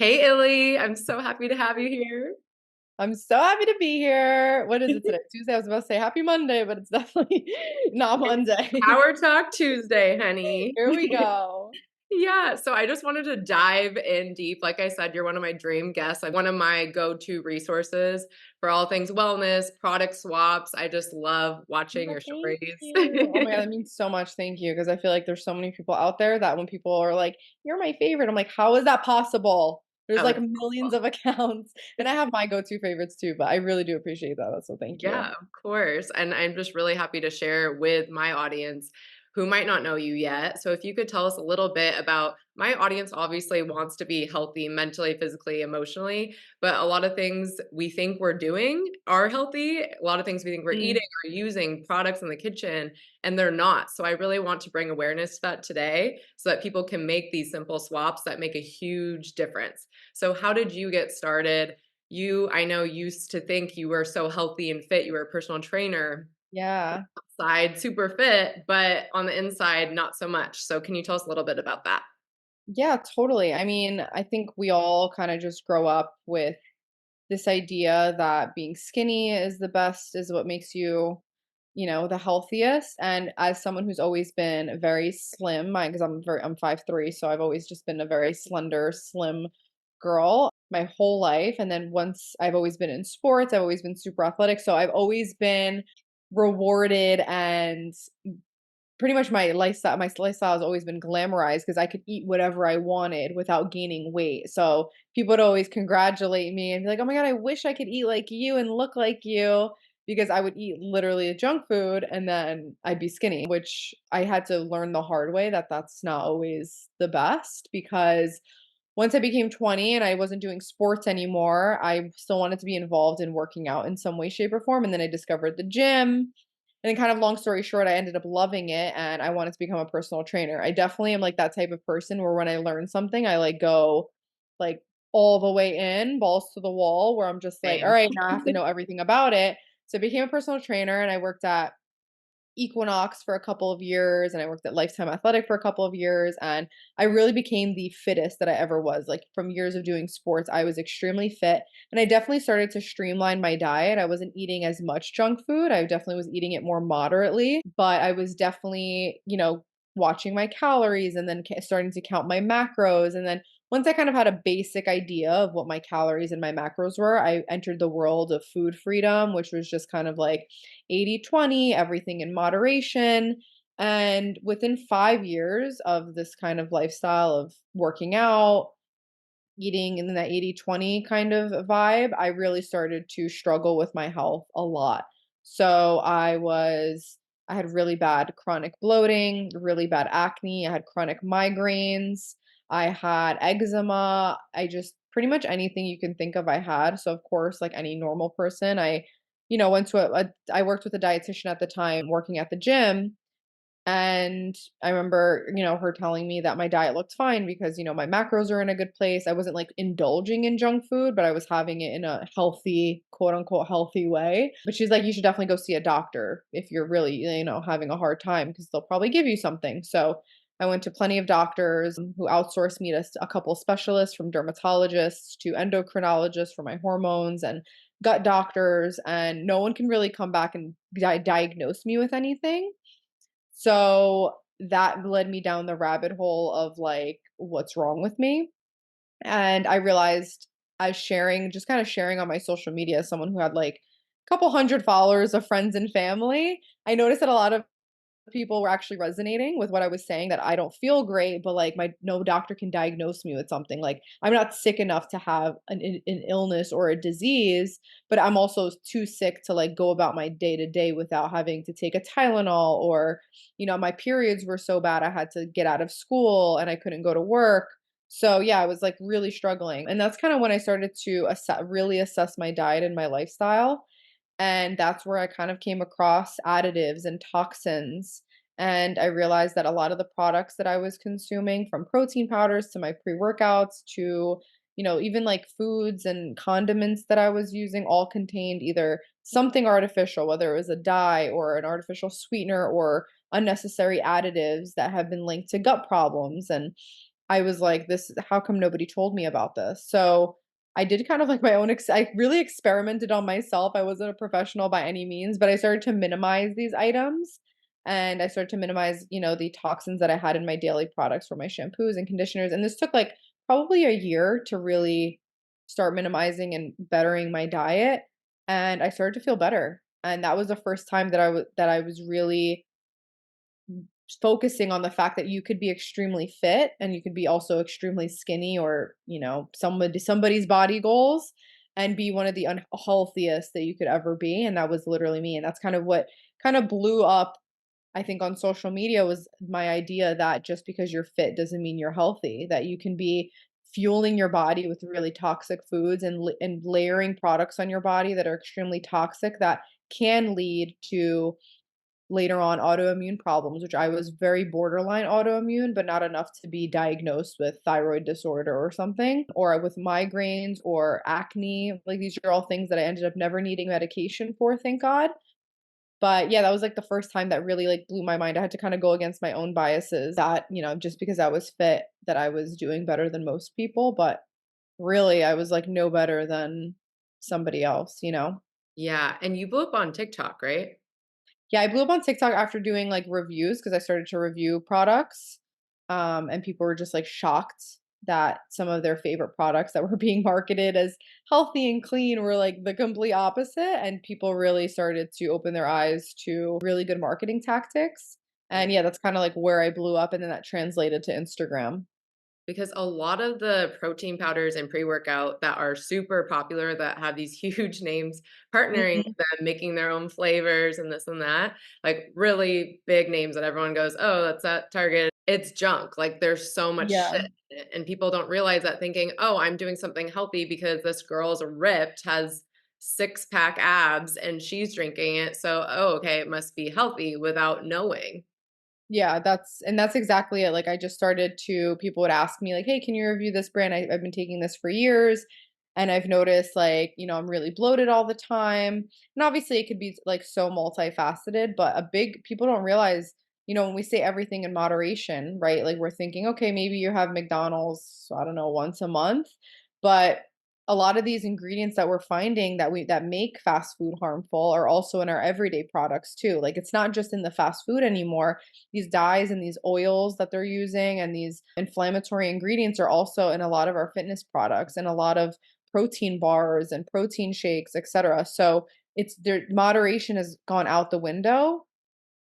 Hey, Illie. I'm so happy to have you here. I'm so happy to be here. What is it today? Tuesday. I was about to say happy Monday, but it's definitely not It's Monday. Power Talk Tuesday, honey. Here we go. Yeah, so I just wanted to dive in deep. Like I said, you're one of my dream guests. I'm one of my go-to resources for all things wellness, product swaps. I just love watching Oh, your thank stories. you. Oh my God, that means so much. Thank you. Because I feel like there's so many people out there that when people are like, you're my favorite, I'm like, how is that possible? There's How like it's millions possible. of accounts. And I have my go-to favorites too, but I really do appreciate that. So thank you. Yeah, of course. And I'm just really happy to share with my audience who might not know you yet. So if you could tell us a little bit about my audience obviously wants to be healthy mentally, physically, emotionally, but a lot of things we think we're doing are healthy. A lot of things we think we're Mm, eating or using products in the kitchen and they're not. So I really want to bring awareness to that today so that people can make these simple swaps that make a huge difference. So how did you get started? You, I know, used to think you were so healthy and fit, you were a personal trainer, yeah. outside super fit, but on the inside not so much. So can you tell us a little bit about that? Yeah, totally. I mean, I think we all kind of just grow up with this idea that being skinny is the best, is what makes you, the healthiest. And as someone who's always been very slim, because I'm 5'3", so I've always just been a very slender, slim girl my whole life. And then once I've always been in sports, I've always been super athletic. So I've always been rewarded and pretty much my lifestyle has always been glamorized because I could eat whatever I wanted without gaining weight. So people would always congratulate me and be like, "Oh my God, I wish I could eat like you and look like you." Because I would eat literally junk food and then I'd be skinny, which I had to learn the hard way that that's not always the best. Because once I became 20 and I wasn't doing sports anymore, I still wanted to be involved in working out in some way, shape, or form. And then I discovered the gym. And then, kind of long story short, I ended up loving it and I wanted to become a personal trainer. I definitely am like that type of person where when I learn something, I like go like all the way in, balls to the wall, where I'm just like, all Same. right, now I have to know everything about it. So I became a personal trainer and I worked at Equinox for a couple of years and I worked at Lifetime Athletic for a couple of years and I really became the fittest that I ever was. Like from years of doing sports, I was extremely fit and I definitely started to streamline my diet. I wasn't eating as much junk food. I definitely was eating it more moderately, but I was definitely, watching my calories and then starting to count my macros. And then once I kind of had a basic idea of what my calories and my macros were, I entered the world of food freedom, which was just kind of like 80/20, everything in moderation. And within 5 years of this kind of lifestyle of working out, eating in that 80/20 kind of vibe, I really started to struggle with my health a lot. So I had really bad chronic bloating, really bad acne, I had chronic migraines, I had eczema, I just pretty much anything you can think of I had. So of course, like any normal person, I went to I worked with a dietitian at the time working at the gym and I remember, her telling me that my diet looked fine because, my macros are in a good place. I wasn't like indulging in junk food, but I was having it in a healthy, quote unquote, healthy way. But she's like, you should definitely go see a doctor if you're really, having a hard time because they'll probably give you something. So I went to plenty of doctors who outsourced me to a couple specialists from dermatologists to endocrinologists for my hormones and gut doctors. And no one can really come back and diagnose me with anything. So that led me down the rabbit hole of like, what's wrong with me? And I realized as sharing, just kind of sharing on my social media, as someone who had like a couple hundred followers of friends and family, I noticed that a lot of people were actually resonating with what I was saying that I don't feel great, but like my no doctor can diagnose me with something. Like I'm not sick enough to have an illness or a disease, but I'm also too sick to like go about my day to day without having to take a Tylenol or, my periods were so bad I had to get out of school and I couldn't go to work. So yeah, I was like really struggling. And that's kind of when I started to really assess my diet and my lifestyle and that's where I kind of came across additives and toxins. And I realized that a lot of the products that I was consuming, from protein powders to my pre workouts to, even like foods and condiments that I was using, all contained either something artificial, whether it was a dye or an artificial sweetener or unnecessary additives that have been linked to gut problems. And I was like, "This how come nobody told me about this?" So, I did kind of like my own I really experimented on myself. I wasn't a professional by any means, but I started to minimize these items, and I started to minimize, the toxins that I had in my daily products for my shampoos and conditioners, and this took, like, probably a year to really start minimizing and bettering my diet, and I started to feel better, and that was the first time that I was really focusing on the fact that you could be extremely fit and you could be also extremely skinny or, somebody's body goals and be one of the unhealthiest that you could ever be. And that was literally me. And that's kind of what kind of blew up, I think, on social media was my idea that just because you're fit doesn't mean you're healthy, that you can be fueling your body with really toxic foods and and layering products on your body that are extremely toxic that can lead to later on autoimmune problems, which I was very borderline autoimmune, but not enough to be diagnosed with thyroid disorder or something, or with migraines or acne. Like these are all things that I ended up never needing medication for, thank God. But yeah, that was like the first time that really like blew my mind. I had to kind of go against my own biases that, just because I was fit, that I was doing better than most people. But really, I was like no better than somebody else. Yeah, and you blew up on TikTok, right? Yeah, I blew up on TikTok after doing, like, reviews because I started to review products, and people were just, like, shocked that some of their favorite products that were being marketed as healthy and clean were, like, the complete opposite, and people really started to open their eyes to really good marketing tactics, and, yeah, that's kinda, like, where I blew up, and then that translated to Instagram. Because a lot of the protein powders and pre-workout that are super popular that have these huge names partnering Mhm. with them, making their own flavors and this and that, like really big names that everyone goes, "Oh, that's at Target." It's junk. Like there's so much Yeah. shit in it, and people don't realize that thinking, "Oh, I'm doing something healthy because this girl's ripped, has six-pack abs and she's drinking it. So, oh, okay, it must be healthy," without knowing. Yeah, that's exactly it. Like I just started to people would ask me like, "Hey, can you review this brand? I've been taking this for years and I've noticed like, I'm really bloated all the time." And obviously it could be like so multifaceted, but a big people don't realize, when we say everything in moderation, right? Like we're thinking, "Okay, maybe you have McDonald's, I don't know, once a month." But a lot of these ingredients that we're finding that make fast food harmful are also in our everyday products too. Like it's not just in the fast food anymore. These dyes and these oils that they're using and these inflammatory ingredients are also in a lot of our fitness products and a lot of protein bars and protein shakes, etc. So it's their moderation has gone out the window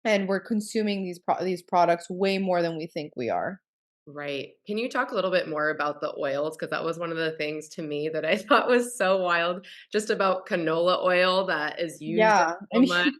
and we're consuming these products way more than we think we are. Right. Can you talk a little bit more about the oils? Because that was one of the things to me that I thought was so wild, just about canola oil that is used in Yeah. I so mean much.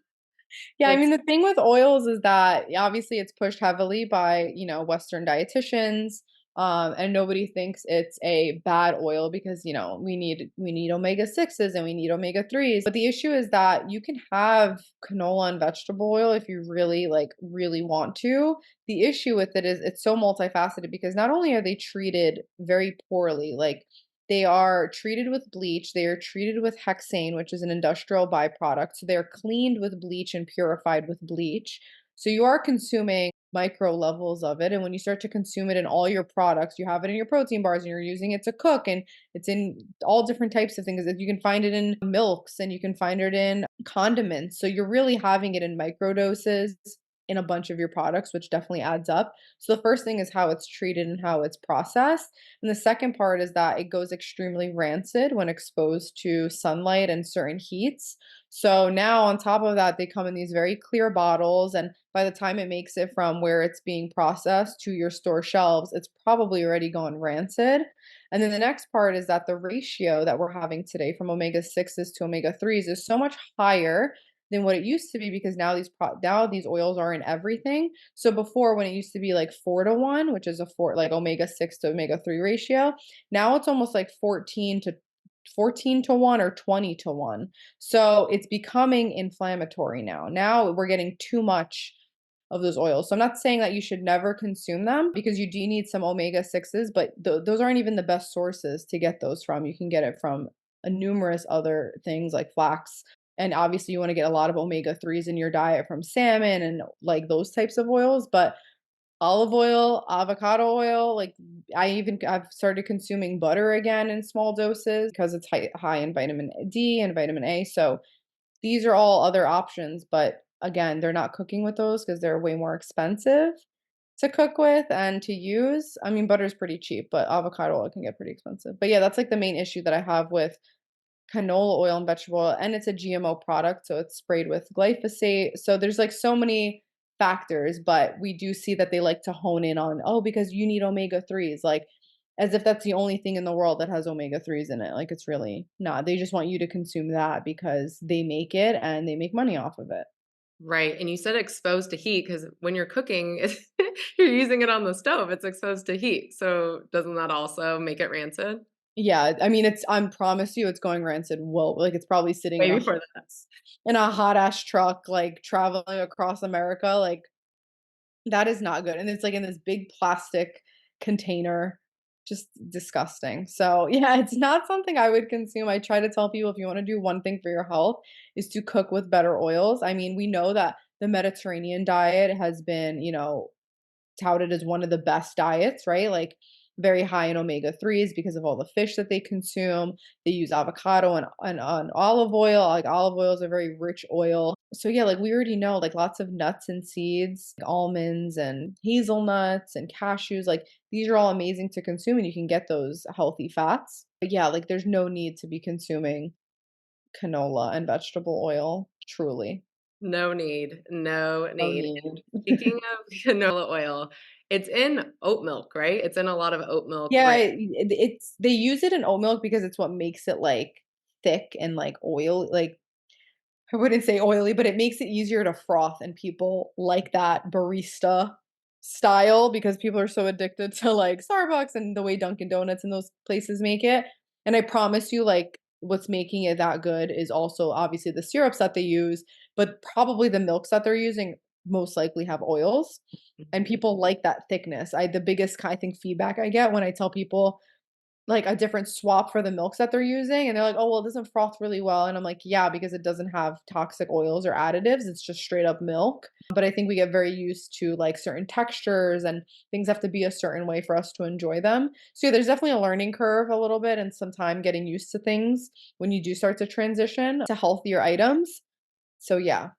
Yeah, I Like, mean, the thing with oils is that obviously it's pushed heavily by, Western dietitians. And nobody thinks it's a bad oil because, we need omega 6s and we need omega 3s. But the issue is that you can have canola and vegetable oil if you really really want to. The issue with it is it's so multifaceted because not only are they treated very poorly, like they are treated with bleach, they are treated with hexane, which is an industrial byproduct. So they're cleaned with bleach and purified with bleach. So you are consuming micro levels of it. And when you start to consume it in all your products, you have it in your protein bars and you're using it to cook and it's in all different types of things. You can find it in milks and you can find it in condiments. So you're really having it in micro doses in a bunch of your products, which definitely adds up. So the first thing is how it's treated and how it's processed. And the second part is that it goes extremely rancid when exposed to sunlight and certain heats. So now, on top of that, they come in these very clear bottles. And by the time it makes it from where it's being processed to your store shelves, it's probably already gone rancid. And then the next part is that the ratio that we're having today from omega 6s to omega 3s is so much higher than what it used to be because now these oils are in everything. So before when it used to be like 4 to 1, which is a four like omega 6 to omega 3 ratio, now it's almost like 14 to 1 or 20 to 1. So it's becoming inflammatory now. Now we're getting too much of those oils. So I'm not saying that you should never consume them because you do need some omega 6s, but those aren't even the best sources to get those from. You can get it from numerous other things like flax. And obviously, you want to get a lot of omega 3s in your diet from salmon and like those types of oils. But Olive oil, avocado oil, like, I've started consuming butter again in small doses because it's high in vitamin D and vitamin A, so these are all other options, but again, they're not cooking with those because 'cause they're way more expensive to cook with and to use. I mean, butter's pretty cheap, but avocado oil can get pretty expensive. But yeah, that's, like, the main issue that I have with canola oil and vegetable oil, and it's a GMO product, so it's sprayed with glyphosate. So there's like so many factors, but we do see that they like to hone in on, oh, because you need omega 3s, like as if that's the only thing in the world that has omega 3s in it. Like it's really not. They just want you to consume that because they make it and they make money off of it. Right, and you said exposed to heat because when you're cooking, you're using it on the stove, it's exposed to heat, so doesn't that also make it rancid? Yeah, I mean, it's I promise you it's going rancid well, like it's probably sitting Way before that. in a hot ass truck, like traveling across America, like that is not good, and it's, like, in this big plastic container, just disgusting. So, yeah, it's not something I would consume. I try to tell people if you wanna do one thing for your health is to cook with better oils. I mean, we know that the Mediterranean diet has been, touted as one of the best diets, right? Like very high in omega 3s because of all the fish that they consume. They use avocado and olive oil. Like olive oil is a very rich oil. So yeah, like we already know like lots of nuts and seeds, like almonds and hazelnuts and cashews, like these are all amazing to consume and you can get those healthy fats. But yeah, like there's no need to be consuming canola and vegetable oil, truly. No need, no No need. need. Speaking of canola oil, it's in oat milk, right? It's in a lot of oat milk, Yeah, right? it's they use it in oat milk because it's what makes it, like, thick and, like, oil like, I wouldn't say oily, but it makes it easier to froth, and people like that barista style because people are so addicted to, like, Starbucks and the way Dunkin' Donuts and those places make it, and I promise you, like, what's making it that good is also obviously the syrups that they use, but probably the milks that they're using most likely have oils, and Mhm. people like that thickness. I the biggest I think feedback I get when I tell people like a different swap for the milks that they're using, and they're like, "Oh, well, it doesn't froth really well." And I'm like, "Yeah, because it doesn't have toxic oils or additives. It's just straight up milk." But I think we get very used to like certain textures and things have to be a certain way for us to enjoy them. So yeah, there's definitely a learning curve a little bit and some time getting used to things when you do start to transition to healthier items. So yeah.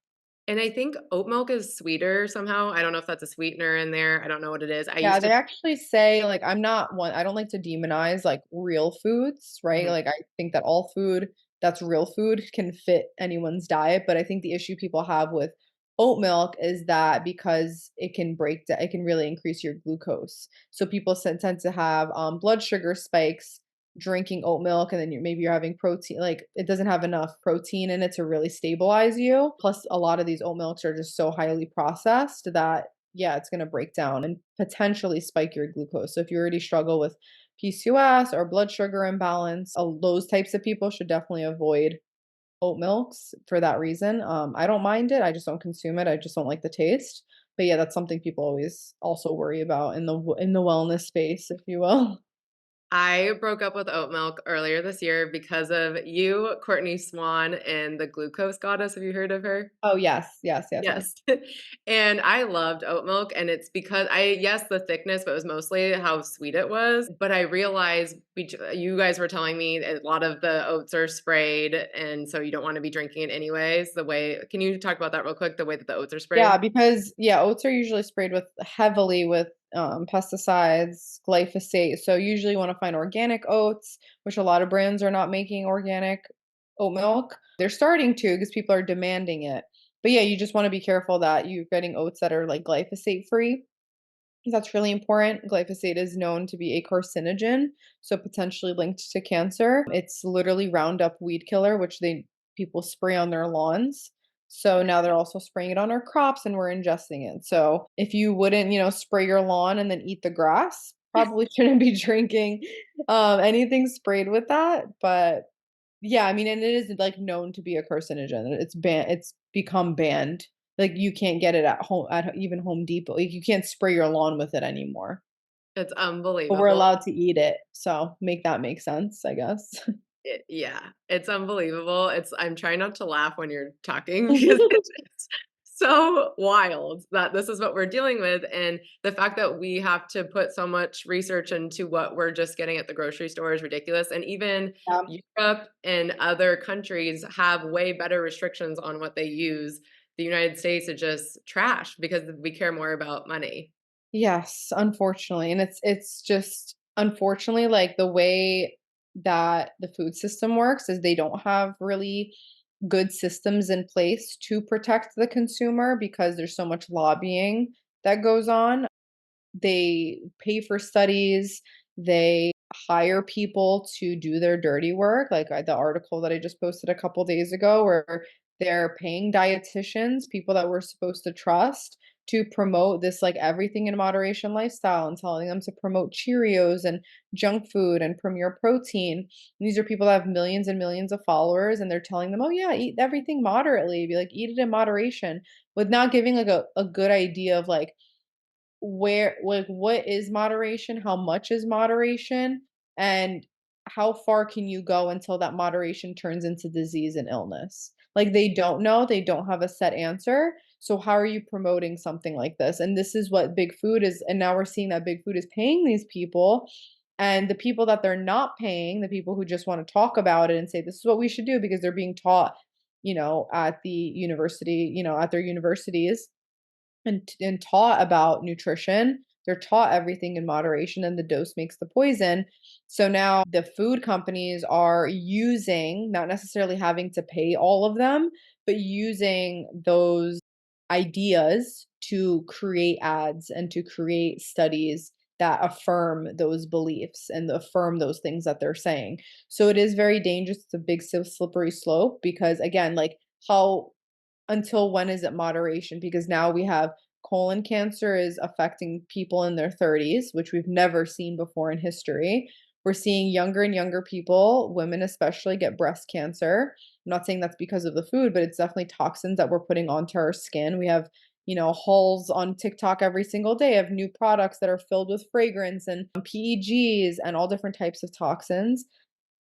And I think oat milk is sweeter somehow. I don't know if that's a sweetener in there. I don't know what it is. I Yeah, used they to. actually say, like, I don't like to demonize, like, real foods, right? Mhm. Like, I think that all food that's real food can fit anyone's diet, but I think the issue people have with oat milk is that because it can really increase your glucose. So people tend to have, blood sugar spikes drinking oat milk, and then maybe you're having protein like, it doesn't have enough protein in it to really stabilize you. Plus, a lot of these oat milks are just so highly processed that yeah, it's gonna break down and potentially spike your glucose. So if you already struggle with PCOS or blood sugar imbalance, those types of people should definitely avoid oat milks for that reason. I don't mind it. I just don't consume it. I just don't like the taste. But yeah, that's something people always also worry about in the wellness space, if you will. I broke up with oat milk earlier this year because of you, Courtney Swan, and the glucose goddess. Have you heard of her? Oh yes, yes, yes, yes. Yes. And I loved oat milk, and it's because yes, the thickness, but it was mostly how sweet it was, but I realized you guys were telling me a lot of the oats are sprayed, and so you don't wanna be drinking it anyways, the way can you talk about that real quick, the way that the oats are Yeah, sprayed? because yeah, oats are usually sprayed with heavily with pesticides, glyphosate. So usually you want to find organic oats, which a lot of brands are not making organic oat milk. They're starting to because people are demanding it. But yeah, you just want to be careful that you're getting oats that are like glyphosate free. That's really important. Glyphosate is known to be a carcinogen, so potentially linked to cancer. It's literally Roundup weed killer, which they people spray on their lawns. So now they're also spraying it on our crops and we're ingesting it. So if you wouldn't, spray your lawn and then eat the grass, probably shouldn't be drinking anything sprayed with that. But yeah, I mean, and it is, like, known to be a carcinogen. It's become banned. Like, you can't get it at home at even Home Depot. Like, you can't spray your lawn with it anymore, It's but we're unbelievable. allowed to eat it, so make that make sense, I guess. Yeah, it's unbelievable. I'm trying not to laugh when you're talking because it's just so wild that this is what we're dealing with, and the fact that we have to put so much research into what we're just getting at the grocery store is ridiculous, and even Yeah. Europe and other countries have way better restrictions on what they use. The United States is just trash because we care more about money. Yes, unfortunately, and it's just unfortunately, like, the way that the food system works is they don't have really good systems in place to protect the consumer because there's so much lobbying that goes on. They pay for studies, they hire people to do their dirty work, like, the article that I just posted a couple days ago where they're paying dietitians, people that we're supposed to trust, to promote this, like, everything in moderation lifestyle and telling them to promote Cheerios and junk food and Premier Protein. These are people that have millions and millions of followers, and they're telling them, "Oh, yeah, eat everything moderately." Be like, "Eat it in moderation," with not giving, like, a good idea of, like, where like, what is moderation? How much is moderation? And how far can you go until that moderation turns into disease and illness? Like, they don't know, they don't have a set answer. So how are you promoting something like this? And this is what big food is, and now we're seeing that big food is paying these people, and the people that they're not paying, the people who just want to talk about it and say this is what we should do because they're being taught, at the university, at their universities and taught about nutrition. They're taught everything in moderation and the dose makes the poison. So now the food companies are using, not necessarily having to pay all of them, but using those ideas to create ads and to create studies that affirm those beliefs and affirm those things that they're saying. So it is very dangerous. It's a big slippery slope because again, like how until when is it moderation? Because now we have colon cancer is affecting people in their 30s, which we've never seen before in history. We're seeing younger and younger people, women especially, get breast cancer. I'm not saying that's because of the food, but it's definitely toxins that we're putting onto our skin. We have, hauls on TikTok every single day of new products that are filled with fragrance and PEGs and all different types of toxins.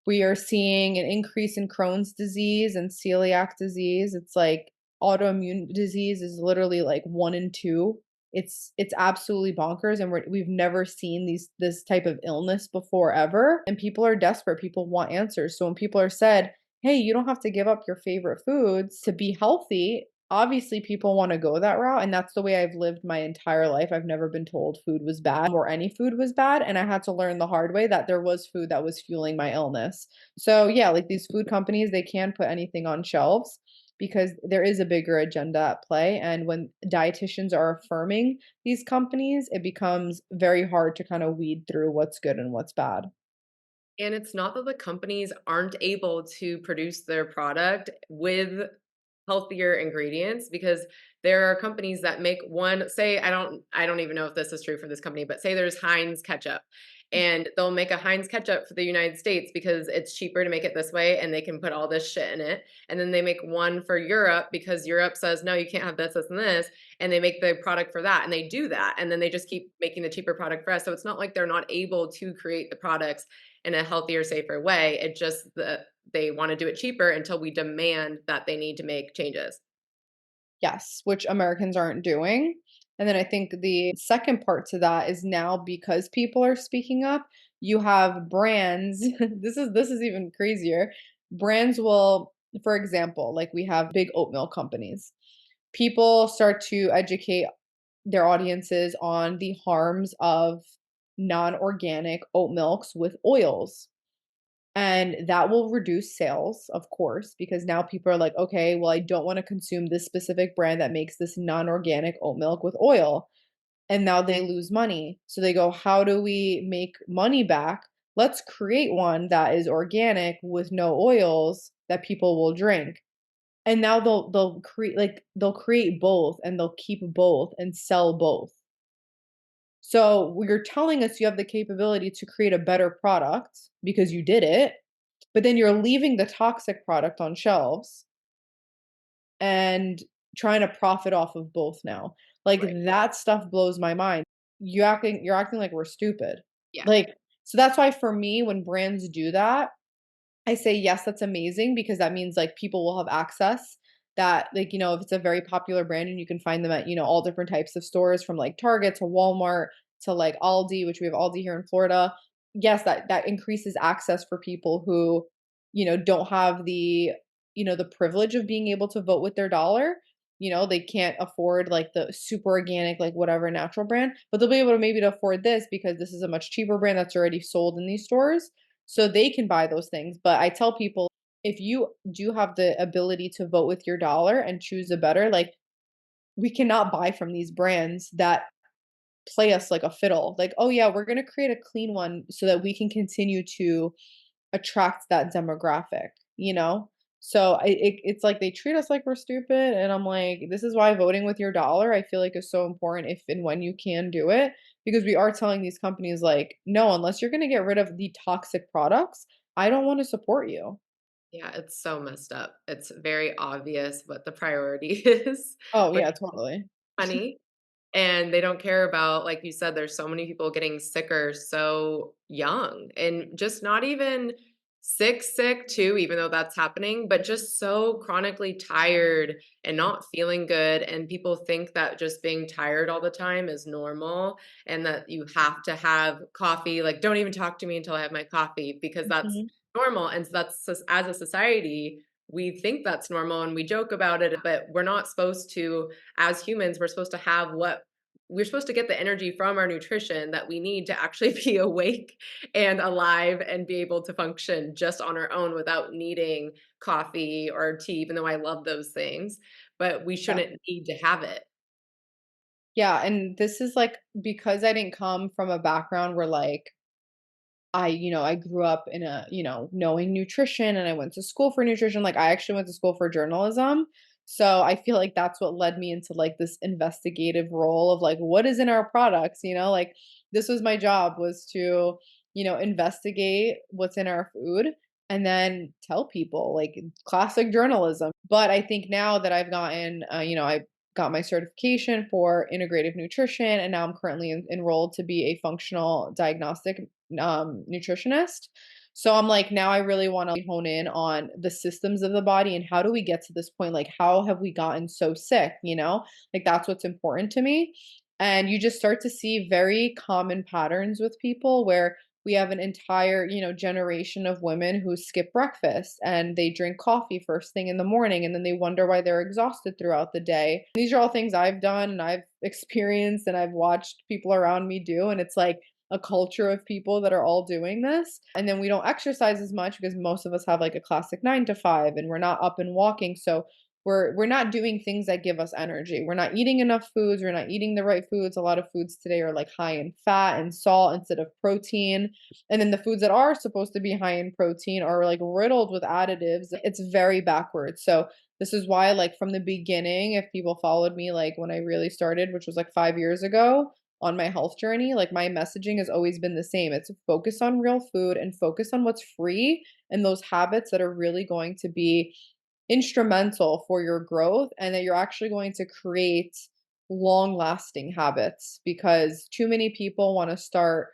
We are seeing an increase in Crohn's disease and celiac disease. It's like autoimmune disease is literally like 1 in 2. It's absolutely bonkers, and we've never seen this type of illness before ever, and people are desperate, people want answers. So when people are said, "Hey, you don't have to give up your favorite foods to be healthy," obviously people wanna go that route, and that's the way I've lived my entire life. I've never been told food was bad or any food was bad, and I had to learn the hard way that there was food that was fueling my illness. So, yeah, like, these food companies, they can put anything on shelves because there is a bigger agenda at play, and when dietitians are affirming these companies, it becomes very hard to kinda weed through what's good and what's bad. And it's not that the companies aren't able to produce their product with healthier ingredients because there are companies that make one say I don't even know if this is true for this company, but say there's Heinz ketchup and they'll make a Heinz ketchup for the United States because it's cheaper to make it this way and they can put all this shit in it. And then they make one for Europe because Europe says no, you can't have this, this, and this, and they make the product for that and they do that and then they just keep making the cheaper product for us. So it's not like they're not able to create the products in a healthier, safer way. It just that they want to do it cheaper until we demand that they need to make changes. Yes, which Americans aren't doing. And then I think the second part to that is now because people are speaking up, you have brands. This is even crazier. Brands will, for example, like we have big oatmeal companies. People start to educate their audiences on the harms of non-organic oat milks with oils. And that will reduce sales, of course, because now people are like, okay, well, I don't want to consume this specific brand that makes this non organic oat milk with oil. And now they lose money. So they go, how do we make money back? Let's create one that is organic with no oils that people will drink. And now they'll create both and they'll keep both and sell both. So you're telling us you have the capability to create a better product because you did it, but then you're leaving the toxic product on shelves and trying to profit off of both now. Like, Right. that stuff blows my mind. You're acting like we're stupid. Yeah. Like, so that's why for me, when brands do that, I say, yes, that's amazing because that means like people will have access. that, like, if it's a very popular brand and you can find them at, all different types of stores from like Target to Walmart to like Aldi, which we have Aldi here in Florida. Yes, that increases access for people who, don't have the privilege of being able to vote with their dollar. They can't afford like the super organic, like whatever natural brand, but they'll be able to maybe to afford this because this is a much cheaper brand that's already sold in these stores. So they can buy those things. But I tell people, if you do have the ability to vote with your dollar and choose a better, like, we cannot buy from these brands that play us like a fiddle. Like, "Oh, yeah, we're gonna create a clean one so that we can continue to attract that demographic," you know? So, it's like they treat us like we're stupid, and I'm like, this is why voting with your dollar, I feel like, is so important if and when you can do it, because we are telling these companies, like, "No, unless you're gonna get rid of the toxic products, I don't wanna support you." Yeah, it's so messed up. It's very obvious what the priority is, Oh, which yeah, is totally. funny. And they don't care about, like you said, there's so many people getting sicker so young and just not even sick too, even though that's happening, but just so chronically tired and not feeling good. And people think that just being tired all the time is normal and that you have to have coffee. Like, don't even talk to me until I have my coffee because that's Mhm. normal. And so as a society, we think that's normal and we joke about it, but we're not supposed to, as humans, we're supposed to have what we're supposed to get the energy from our nutrition that we need to actually be awake and alive and be able to function just on our own without needing coffee or tea, even though I love those things. But we Yeah. shouldn't need to have it. Yeah, and this is, like, because I didn't come from a background where, like, I grew up in a, knowing nutrition and I went to school for nutrition. Like, I actually went to school for journalism. So I feel like that's what led me into like this investigative role of like, what is in our products? Like, this was my job, was to, investigate what's in our food and then tell people, like, classic journalism. But I think now that I've gotten, I got my certification for integrative nutrition, and now I'm currently enrolled to be a functional diagnostic nutritionist. So I'm like, now I really want to hone in on the systems of the body and how do we get to this point? Like, how have we gotten so sick? Like, that's what's important to me. And you just start to see very common patterns with people where we have an entire, generation of women who skip breakfast and they drink coffee first thing in the morning and then they wonder why they're exhausted throughout the day. These are all things I've done and I've experienced and I've watched people around me do. And it's like, a culture of people that are all doing this. And then we don't exercise as much because most of us have like a classic 9 to 5 and we're not up and walking. So we're not doing things that give us energy. We're not eating enough foods, we're not eating the right foods. A lot of foods today are like high in fat and salt instead of protein. And then the foods that are supposed to be high in protein are like riddled with additives. It's very backwards. So this is why, like, from the beginning, if people followed me, like, when I really started, which was like 5 years ago, on my health journey, like, my messaging has always been the same. It's focus on real food and focus on what's free and those habits that are really going to be instrumental for your growth and that you're actually going to create long lasting habits, because too many people want to start,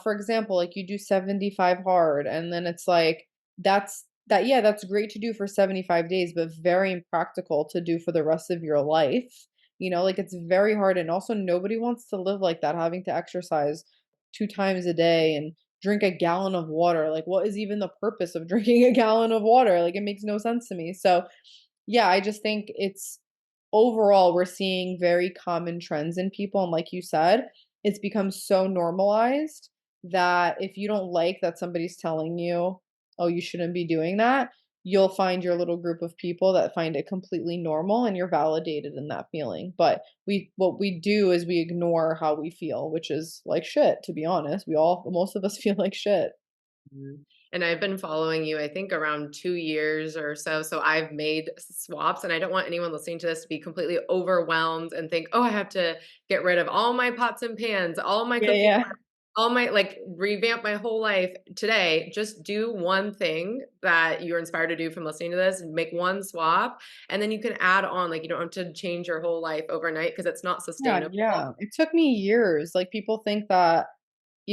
for example, like, you do 75 hard and then it's like, yeah, that's great to do for 75 days, but very impractical to do for the rest of your life. Like, it's very hard, and also nobody wants to live like that, having to exercise 2 times a day and drink a gallon of water. Like, what is even the purpose of drinking a gallon of water? Like, it makes no sense to me. So, yeah, I just think it's overall, we're seeing very common trends in people, and like you said, it's become so normalized that if you don't like that somebody's telling you, "Oh, you shouldn't be doing that," you'll find your little group of people that find it completely normal and you're validated in that feeling. But what we do is we ignore how we feel, which is like shit, to be honest. Most of us feel like shit. Mhm. And I've been following you, I think, around 2 years or so, so I've made swaps, and I don't want anyone listening to this to be completely overwhelmed and think, "Oh, I have to get rid of all my pots and pans, all my Yeah, cooking, yeah. all my like, revamp my whole life today." Just do one thing that you're inspired to do from listening to this, and make one swap, and then you can add on, like, you don't have to change your whole life overnight because it's not Yeah, sustainable. yeah. It took me years. Like, people think that,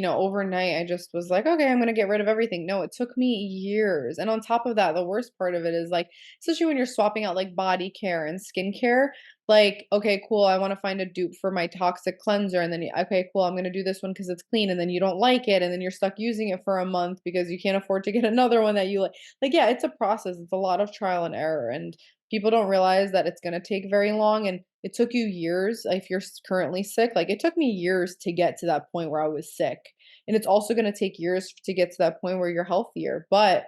overnight I just was like, okay, I'm going to get rid of everything. No, it took me years. And on top of that, the worst part of it is like, especially when you're swapping out like body care and skincare, like, okay, cool, I want to find a dupe for my toxic cleanser. And then, okay, cool, I'm going to do this one because it's clean. And then you don't like it. And then you're stuck using it for a month because you can't afford to get another one that you like. Like, yeah, it's a process. It's a lot of trial and error. And people don't realize that it's going to take very long. And it took you years. If you're currently sick, like it took me years to get to that point where I was sick. And it's also going to take years to get to that point where you're healthier. But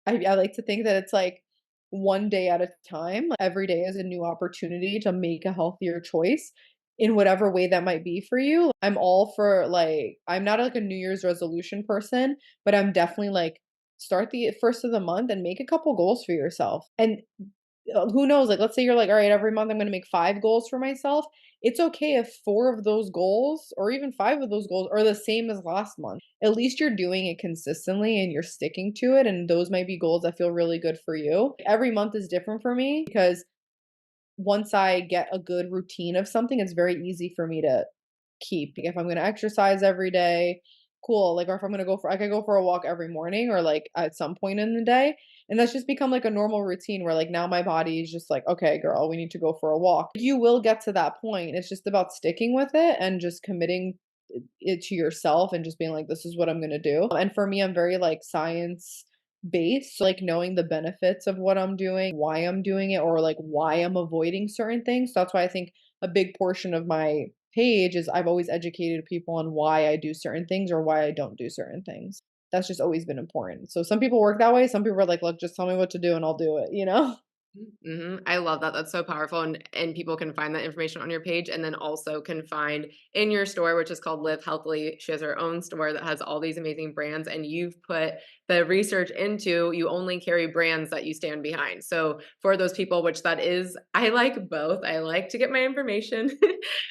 I like to think that it's like one day at a time. Like, every day is a new opportunity to make a healthier choice in whatever way that might be for you. I'm all for like, I'm not like a New Year's resolution person, but I'm definitely like, start the first of the month and make a couple goals for yourself. And who knows? Like, let's say you're like, all right, every month I'm going to make 5 goals for myself. It's okay if 4 of those goals or even 5 of those goals are the same as last month. At least you're doing it consistently and you're sticking to it. And those might be goals that feel really good for you. Every month is different for me because once I get a good routine of something, it's very easy for me to keep. If I'm gonna exercise every day, cool. Like, or if I'm gonna go for, I could go for a walk every morning or like at some point in the day. And that's just become like a normal routine where like now my body is just like, okay, girl, we need to go for a walk. You will get to that point. It's just about sticking with it and just committing it to yourself and just being like, this is what I'm gonna do. And for me, I'm very like science based, like knowing the benefits of what I'm doing, why I'm doing it, or like why I'm avoiding certain things. So that's why I think a big portion of my page is I've always educated people on why I do certain things or why I don't do certain things. That's just always been important. So some people work that way. Some people are like, look, just tell me what to do and I'll do it? Mhm. I love that. That's so powerful, and people can find that information on your page, and then also can find in your store, which is called Live Healthily. She has her own store that has all these amazing brands, and you've put the research into you only carry brands that you stand behind. So for those people, which that is, I like both. I like to get my information,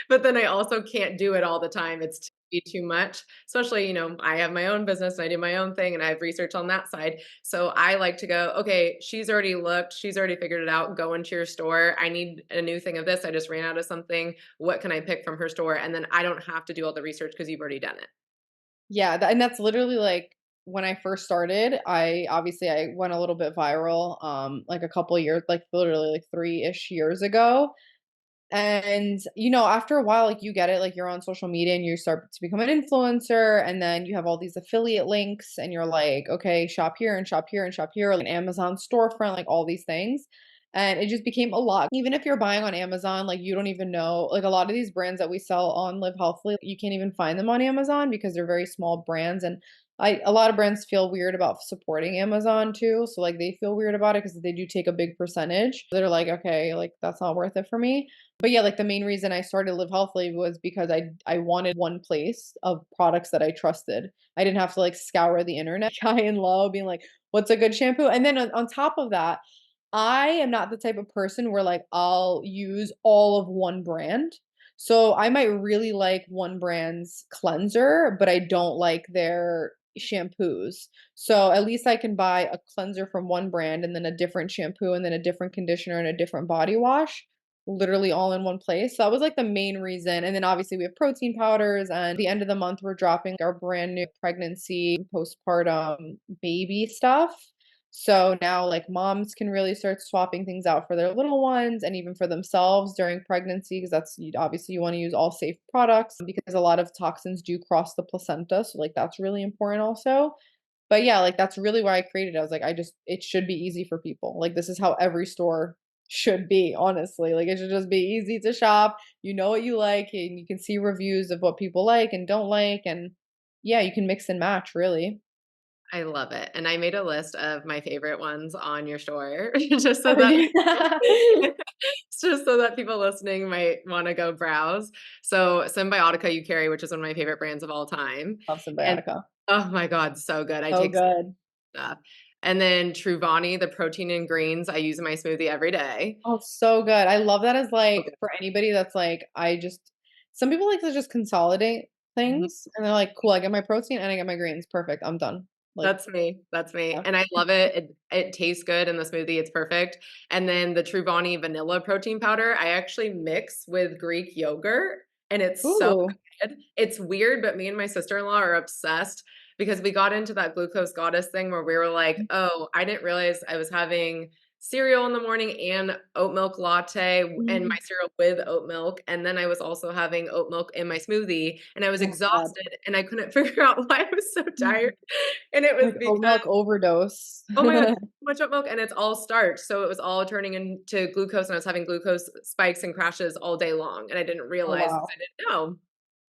but then I also can't do it all the time. It's be too much, especially, I have my own business and I do my own thing and I have research on that side. So I like to go, okay, she's already looked, she's already figured it out. Go into your store. I need a new thing of this. I just ran out of something. What can I pick from her store? And then I don't have to do all the research because you've already done it. Yeah, and that's literally like when I first started, I went a little bit viral like a couple years, like literally like 3-ish years ago. And, after a while, like you get it, like you're on social media and you start to become an influencer, and then you have all these affiliate links, and you're like, okay, shop here and shop here and shop here, like an Amazon storefront, like all these things. And it just became a lot. Even if you're buying on Amazon, like you don't even know, like a lot of these brands that we sell on Live Healthily, you can't even find them on Amazon because they're very small brands. And a lot of brands feel weird about supporting Amazon too. So like they feel weird about it because they do take a big percentage. They're like, okay, like that's not worth it for me. But yeah, like the main reason I started Live Healthily was because I wanted one place of products that I trusted. I didn't have to like scour the internet high and low, being like, what's a good shampoo? And then on top of that, I am not the type of person where like I'll use all of one brand. So I might really like one brand's cleanser, but I don't like their shampoos. So at least I can buy a cleanser from one brand and then a different shampoo and then a different conditioner and a different body wash literally all in one place. So that was like the main reason. And then obviously we have protein powders, and at the end of the month we're dropping our brand new pregnancy, postpartum baby stuff. So now like moms can really start swapping things out for their little ones and even for themselves during pregnancy because obviously you want to use all safe products because a lot of toxins do cross the placenta. So like that's really important also. But yeah, like that's really why I created it. I was like, it should be easy for people. Like this is how every store should be, honestly. Like it should just be easy to shop. You know what you like, and you can see reviews of what people like and don't like. And yeah, you can mix and match really. I love it. And I made a list of my favorite ones on your store just so Oh, that yeah. just so that people listening might want to go browse. So Symbiotica you carry, which is one of my favorite brands of all time. Love And Symbiotica. oh my God, so good. I So take good. stuff. And then Truvani, the protein and greens, I use in my smoothie every day. Oh, so good. I love that as like Okay. for anybody that's like, some people like to just consolidate Mhm. things and they're like, cool, I get my protein and I get my greens. Perfect. I'm done. Like, That's me. That's me. yeah. And I love it. It tastes good in the smoothie. It's perfect. And then the Truvani vanilla protein powder, I actually mix with Greek yogurt. and it's so Ooh. good. It's weird, but me and my sister-in-law are obsessed because we got into that glucose goddess thing where we were like, "Oh, I didn't realize I was having cereal in the morning and oat milk latte and my Mhm. cereal with oat milk, and then I was also having oat milk in my smoothie, and I was Oh god. exhausted, and I couldn't figure out why I was so tired." Mhm. And it was Like oat because milk overdose. oh my god, too much oat milk, and it's all starch, so it was all turning into glucose, and I was having glucose spikes and crashes all day long, and I didn't Oh, realize wow. because I didn't know.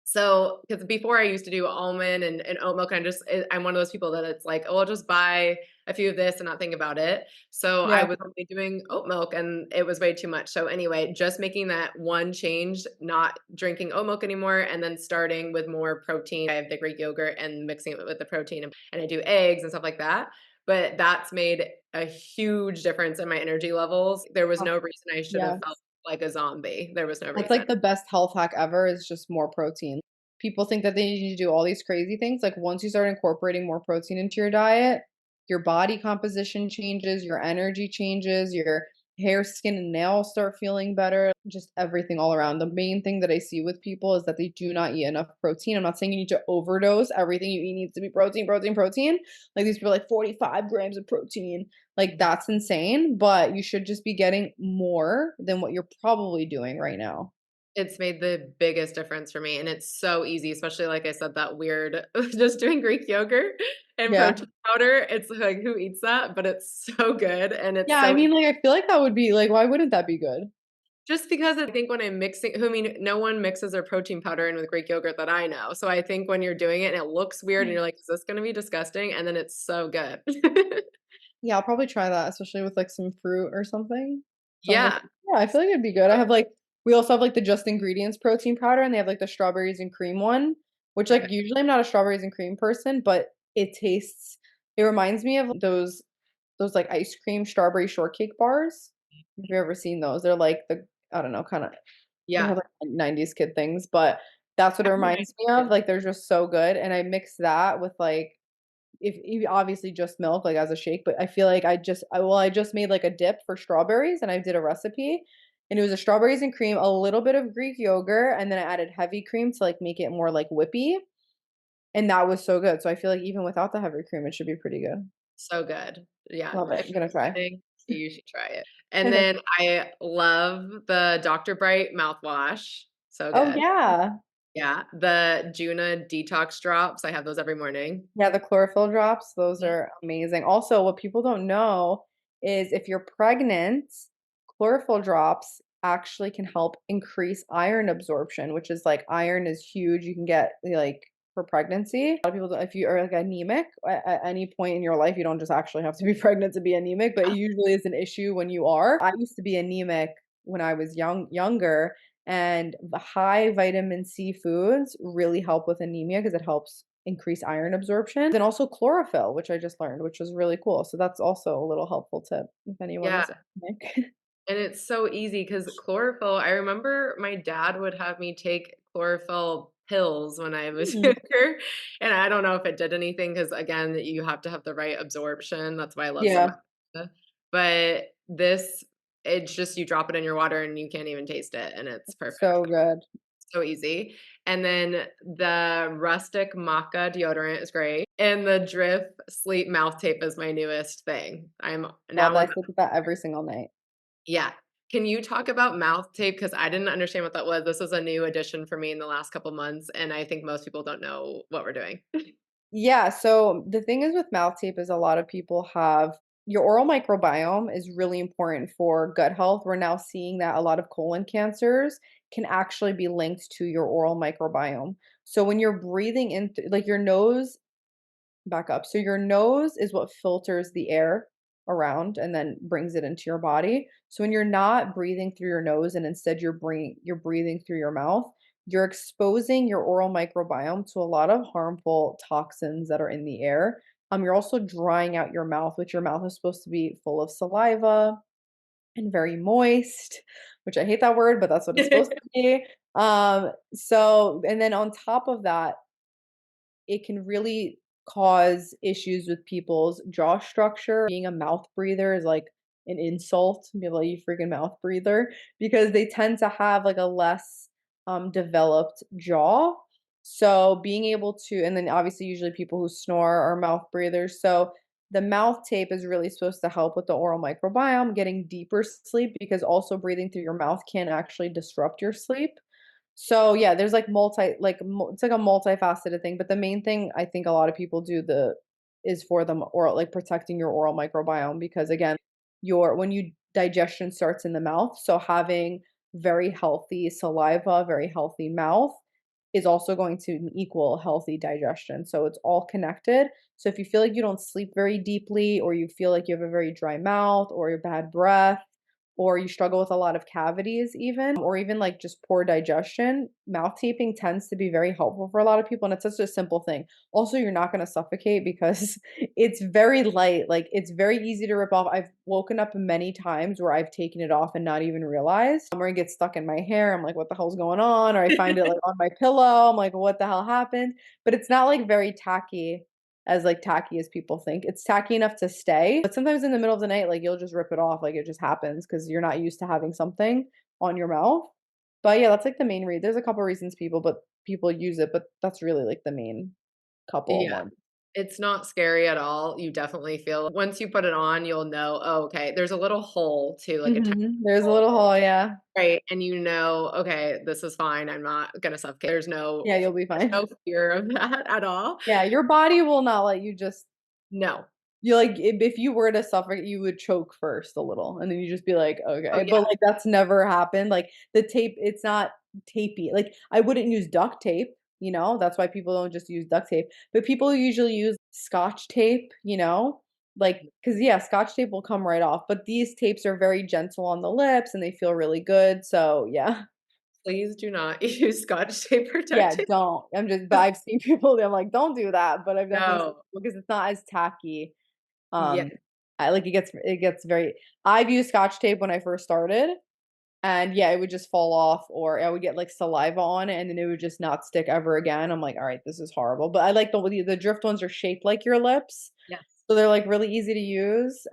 So, because before I used to do almond and oat milk, I'm one of those people that it's like, "Oh, I'll just buy a few of this and not think about it." So, I Yeah. was only doing oat milk and it was way too much. So, anyway, just making that one change, not drinking oat milk anymore, and then starting with more protein. I have the Greek yogurt and mixing it with the protein, and I do eggs and stuff like that. But that's made a huge difference in my energy levels. There was Oh, no reason I should have felt yes. like a zombie. There was no That's reason. like the best health hack ever is just more protein. People think that they need to do all these crazy things. Like once you start incorporating more protein into your diet, your body composition changes, your energy changes, your hair, skin, and nails start feeling better, just everything all around. The main thing that I see with people is that they do not eat enough protein. I'm not saying you need to overdose. Everything you eat needs to be protein, protein, protein. Like these people are like 45 grams of protein. Like that's insane, but you should just be getting more than what you're probably doing right now. It's made the biggest difference for me, and it's so easy, especially, like I said, that weird just doing Greek yogurt and Yeah. protein powder. It's like, who eats that? But it's so good, and it's Yeah, I so mean, like, I feel like that would be like, why wouldn't that be good? just because I think when I'm mixing I mean, no one mixes their protein powder in with Greek yogurt that I know. So I think when you're doing it and it looks weird and Mm. you're like, "Is this gonna be disgusting?" And then it's so good. Yeah, I'll probably try that, especially with like some fruit or something. Sounds like Yeah. yeah, I feel like it'd be good. I have like we also have like the Just Ingredients protein powder and they have like the strawberries and cream one, which like Okay. usually I'm not a strawberries and cream person, but it reminds me of those like ice cream strawberry shortcake bars. If you've ever seen those, they're like the I don't know, kind of they're Yeah. like 90s kid things, but that's what it reminds me of. Like they're just so good. And I mix that with like if obviously just milk, like, as a shake, but I feel like I just made, like, a dip for strawberries, and I did a recipe, and it was a strawberries and cream, a little bit of Greek yogurt, and then I added heavy cream to, like, make it more, like, whippy, and that was so good, so I feel like even without the heavy cream, it should be pretty good. So good. Yeah, Love it, if I'm gonna try. you're listening, you should try it. And then I love the Dr. Bright mouthwash. So Oh, good. yeah. Yeah, the Juna detox drops, I have those every morning. Yeah, the chlorophyll drops, those Mhm. are amazing. Also, what people don't know is if you're pregnant, chlorophyll drops actually can help increase iron absorption, which is like iron is huge. You can get like for pregnancy. A lot of people, if you are like anemic at any point in your life, you don't just actually have to be pregnant to be anemic, but it usually is an issue when you are. I used to be anemic when I was younger, and the high vitamin C foods really help with anemia because it helps increase iron absorption. Then also chlorophyll, which I just learned, which was really cool. So that's also a little helpful tip if anyone Yeah, is anemic. and it's so easy because chlorophyll I remember my dad would have me take chlorophyll pills when I was Mm. younger, and I don't know if it did anything because again, you have to have the right absorption, that's why I love some Yeah, but this it's just you drop it in your water and you can't even taste it, and it's perfect. so good. So easy. And then the rustic maca deodorant is great, and the Drif sleep mouth tape is my newest thing. I'm Love now that. I obsessed sleep with with that it. every single night. Yeah. Can you talk about mouth tape? Because I didn't understand what that was. This was a new addition for me in the last couple months, and I think most people don't know what we're doing. Yeah, so the thing is with mouth tape is a lot of people have your oral microbiome is really important for gut health. We're now seeing that a lot of colon cancers can actually be linked to your oral microbiome. So when you're breathing in, like your nose back up. So your nose is what filters the air around and then brings it into your body. So when you're not breathing through your nose and instead you're breathing through your mouth, you're exposing your oral microbiome to a lot of harmful toxins that are in the air. You're also drying out your mouth, which your mouth is supposed to be full of saliva and very moist, which I hate that word, but that's what it's supposed to be. And then on top of that, it can really cause issues with people's jaw structure. Being a mouth breather is like an insult. People like, you freaking mouth breather because they tend to have like a less developed jaw. So being able to, and then obviously usually people who snore are mouth breathers. So the mouth tape is really supposed to help with the oral microbiome, getting deeper sleep because also breathing through your mouth can actually disrupt your sleep. So yeah, there's like it's like a multifaceted thing, but the main thing I think a lot of people do the is for the oral, like protecting your oral microbiome because again, your when you digestion starts in the mouth, so having very healthy saliva, very healthy mouth is also going to equal healthy digestion. So it's all connected. So if you feel like you don't sleep very deeply or you feel like you have a very dry mouth or your bad breath or you struggle with a lot of cavities even, or even like just poor digestion, mouth taping tends to be very helpful for a lot of people, and it's such a simple thing. Also, you're not gonna suffocate because it's very light, like, it's very easy to rip off. I've woken up many times where I've taken it off and not even realized, or it gets stuck in my hair, I'm like, "What the hell's going on?" Or I find it, like, on my pillow, I'm like, "What the hell happened?" But it's not, like, very tacky as people think. It's tacky enough to stay, but sometimes in the middle of the night, like, you'll just rip it off, like, it just happens because 'cause you're not used to having something on your mouth. But yeah, that's, like, the main there's a couple reasons people use it, but that's really, like, the main couple Yeah. ones. It's not scary at all. You definitely feel once you put it on, you'll know, "Oh, okay." There's a little hole too, like a tiny Mhm. There's a hole, little hole, yeah. right? And you know, "Okay, this is fine. I'm not gonna suffocate." Yeah, you'll be There's fine. no fear of that at all. Yeah, your body will not let you just No. you like, if you were to suffocate, you would choke first a little, and then you just be like, Oh, "Okay," but, yeah, like, that's never happened, like, the tape, it's not tapey, like, I wouldn't use duct tape, that's why people don't just use duct tape, but people usually use Scotch tape, like, cause yeah, Scotch tape will come right off, but these tapes are very gentle on the lips, and they feel really good, so, yeah. please do not use Scotch tape Yeah, protecting. don't. But I've seen people that I'm like, "Don't do that," but I've definitely seen No. people because it's not as tacky. Yeah, Um, I like it gets very I've used Scotch tape when I first started, and yeah, it would just fall off or I would get, like, saliva on it, and then it would just not stick ever again. I'm like, "Alright, this is horrible," but I like the drift ones are shaped like your lips, yes. so they're, like, really easy to use.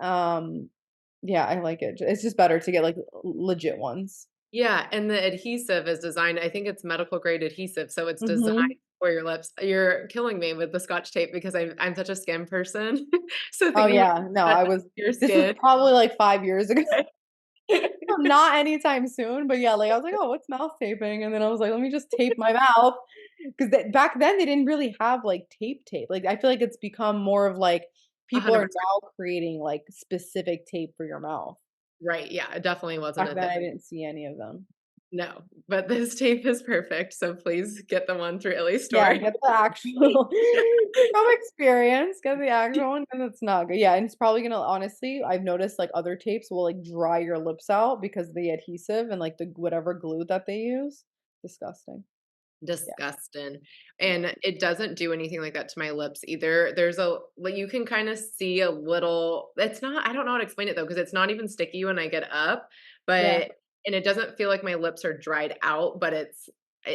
Yeah, I like it. It's just better to get, like, legit ones. Yeah, and the adhesive is designed I think it's medical grade adhesive, so it's designed Mhm. for your lips. You're killing me with the Scotch tape because I'm such a skin person. So Oh, thinking about yeah. No, that I was your this was skin. probably, like, 5 years ago. Not anytime soon, but yeah, like, I was like, "Oh, what's mouth taping?" And then I was like, "Let me just tape my mouth," 'cause back then they didn't really have, like, tape. Like, I feel like it's become more of, like, people are 100%. now creating, like, specific tape for your mouth. Right, yeah, it definitely wasn't Back a then, thing. I didn't see any of them. No, but this tape is perfect, so please get the one through Illie's Yeah, store. get the actual from experience, get the actual one, 'cause it's not good. Yeah, and it's probably gonna honestly, I've noticed, like, other tapes will, like, dry your lips out because of the adhesive and, like, the whatever glue that they use. Disgusting. Yeah, Disgusting, yeah. and it doesn't do anything like that to my lips either. There's a like, you can kinda see a little it's not I don't know how to explain it though, because it's not even sticky when I get up, Yeah. but and it doesn't feel like my lips are dried out, but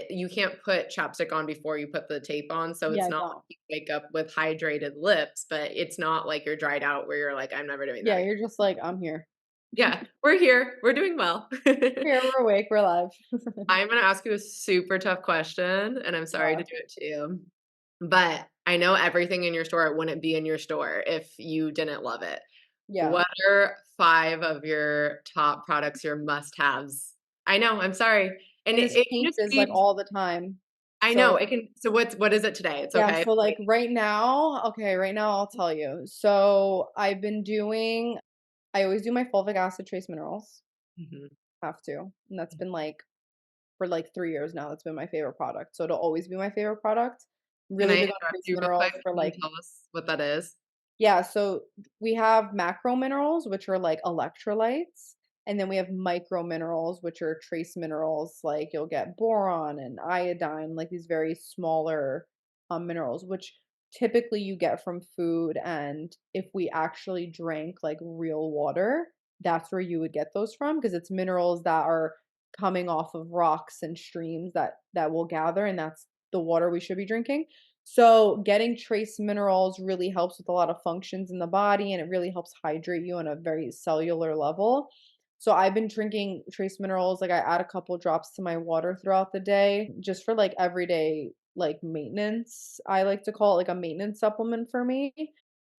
you can't put chapstick on before you put the tape on, so it's Yeah, not don't. like you wake up with hydrated lips, but it's not like you're dried out where you're like, "I'm never doing that Yeah, again." you're just like, "I'm here. Yeah, we're here, we're doing well. Here, we're awake, we're alive." I'm gonna ask you a super tough question, and I'm sorry Yeah, to do it to you, but I know everything in your store wouldn't be in your store if you didn't love it. yeah, What are 5 of your top products, your must-haves? I know, I'm sorry, and and it this it can just changes, like, be all the time. I know, So it can so what is it today? It's yeah, okay. so, like, Like right now, I'll tell you. So, I always do my fulvic acid trace minerals, mhm. have to, and that's been, like for, like, 3 years now, that's been my favorite product, so it'll always be my favorite product. Can Really I big on interrupt trace you real quick? minerals for, Can you like tell us what that is? yeah, so we have macro minerals, which are like electrolytes, and then we have micro minerals, which are trace minerals, like you'll get boron and iodine, like these very smaller minerals, which typically you get from food. And if we actually drank like real water, that's where you would get those from because it's minerals that are coming off of rocks and streams that will gather, and that's the water we should be drinking. So, getting trace minerals really helps with a lot of functions in the body and it really helps hydrate you on a very cellular level. So I've been drinking trace minerals, like, I add a couple drops to my water throughout the day just for, like, everyday, like, maintenance. I like to call it, like, a maintenance supplement for me,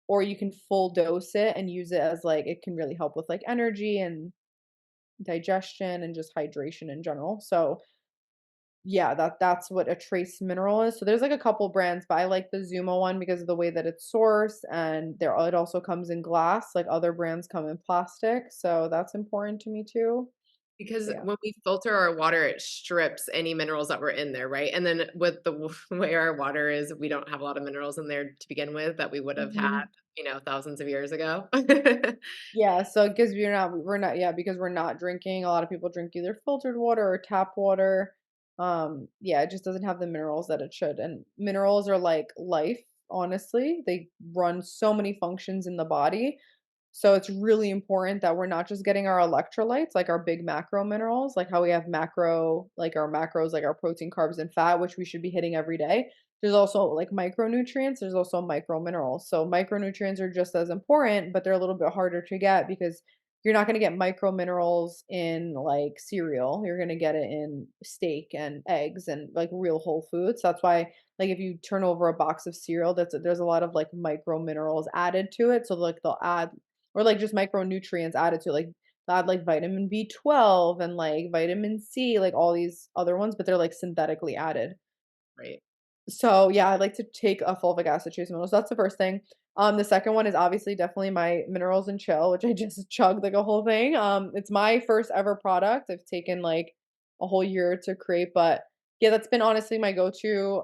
or you can full dose it and use it as, like it can really help with, like, energy and digestion and just hydration in general. So, yeah, that's what a trace mineral is. So there's, like, a couple brands, but I like the Zuma one because of the way that it's sourced, and it also comes in glass, like, other brands come in plastic, so that's important to me too. Because So yeah. when we filter our water, it strips any minerals that were in there, right? And then with the way our water is, we don't have a lot of minerals in there to begin with that we would have had, Mhm. thousands of years ago. Yeah, so because we're not yeah, because we're not drinking, a lot of people drink either filtered water or tap water. Yeah, it just doesn't have the minerals that it should. And minerals are like life, honestly. They run so many functions in the body. So it's really important that we're not just getting our electrolytes, like our big macro minerals, like how we have macro, like our macros, like our protein, carbs, and fat, which we should be hitting every day. There's also like micronutrients, there's also micro minerals. So micronutrients are just as important, but they're a little bit harder to get because you're not going to get micro minerals in like cereal. You're going to get it in steak and eggs and like real whole foods. That's why like if you turn over a box of cereal, there's a lot of like micro minerals added to it. So like they'll add or like just micronutrients added to it, like they'll add like vitamin B12 and like vitamin C, like all these other ones, but they're like synthetically added. Right. So, yeah, I like to take a fulvic acid trace minerals. That's the first thing. The second one is obviously definitely my minerals and chill, which I just chugged like a whole thing. It's my first ever product. I've taken like a whole year to create, but yeah, that's been honestly my go-to.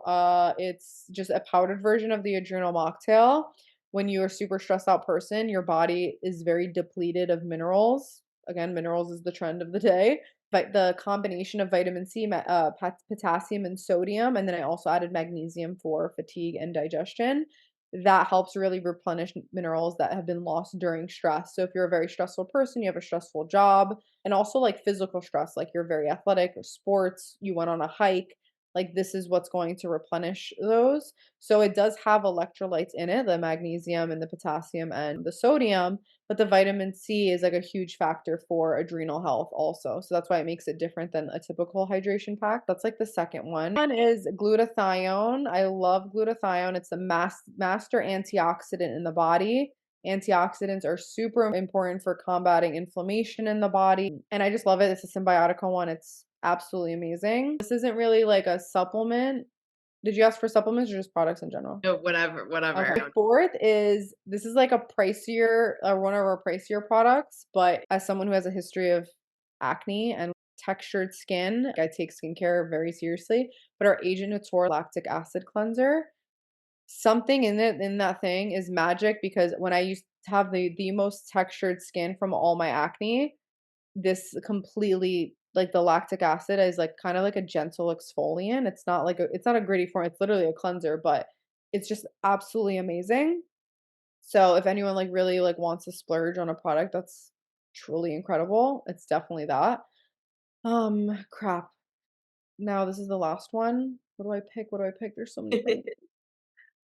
It's just a powdered version of the adrenal mocktail. When you're a super stressed out person, your body is very depleted of minerals. Again, minerals is the trend of the day, but the combination of vitamin C, potassium, and sodium, and then I also added magnesium for fatigue and digestion. That helps really replenish minerals that have been lost during stress. So if you're a very stressful person, you have a stressful job, and also like physical stress, like you're very athletic or sports, you went on a hike, like this is what's going to replenish those. So it does have electrolytes in it, the magnesium and the potassium and the sodium, but the vitamin C is like a huge factor for adrenal health also. So that's why it makes it different than a typical hydration pack. That's like the second one. One is glutathione. I love glutathione. It's a master antioxidant in the body. Antioxidants are super important for combating inflammation in the body. And I just love it. It's a symbiotica one. It's absolutely amazing. This isn't really like a supplement. Did you ask for supplements or just products in general? No, whatever, Okay. whatever. Fourth is this is like a pricier one of our pricier products, but as someone who has a history of acne and textured skin, I take skincare very seriously. But our Agent Natura lactic acid cleanser, something in it in that thing is magic because when I used to have the most textured skin from all my acne, this completely like the lactic acid is like kind of like a gentle exfoliant. It's not a gritty form. It's literally a cleanser, but it's just absolutely amazing. So if anyone like really like wants to splurge on a product that's truly incredible, it's definitely that. Crap. Now this is the last one. What do I pick? What do I pick? There's so many things.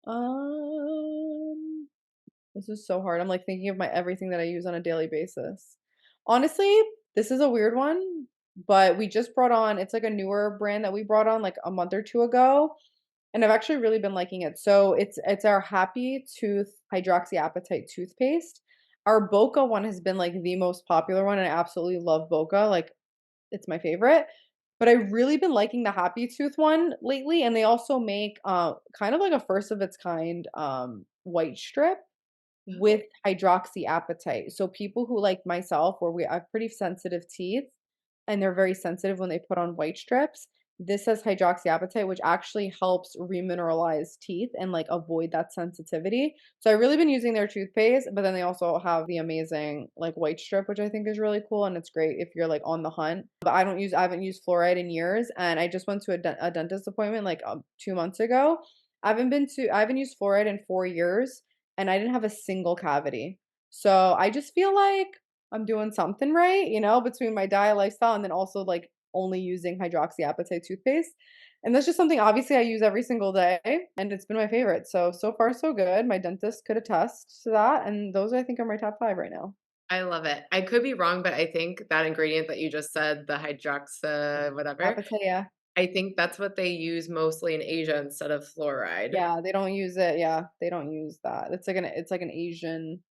Um, this is so hard. I'm like thinking of my everything that I use on a daily basis. Honestly, this is a weird one, but we just brought on it's like a newer brand that we brought on like a month or two ago, and I've actually really been liking it. So it's our Happy Tooth hydroxyapatite toothpaste. Our Boca one has been like the most popular one, and I absolutely love Boca. Like it's my favorite. But I've really been liking the Happy Tooth one lately, and they also make kind of like a first of its kind white strip with Oh, hydroxyapatite. So people who like myself, where we have pretty sensitive teeth and they're very sensitive when they put on white strips, this has hydroxyapatite, which actually helps remineralize teeth and like avoid that sensitivity. So I've really been using their toothpaste, but then they also have the amazing like white strip, which I think is really cool. And it's great if you're like on the hunt. But I haven't used fluoride in years. And I just went to a dentist appointment like 2 months ago. I haven't used fluoride in 4 years and I didn't have a single cavity. So I just feel like I'm doing something right, between my diet, lifestyle, and then also like only using hydroxyapatite toothpaste. And that's just something obviously I use every single day and it's been my favorite. So far so good. My dentist could attest to that. And those I think are my top five right now. I love it. I could be wrong, but I think that ingredient that you just said, the hydroxa whatever, Apatia. I think that's what they use mostly in Asia instead of fluoride. Yeah, they don't use it. Yeah, they don't use that. It's like an Asian.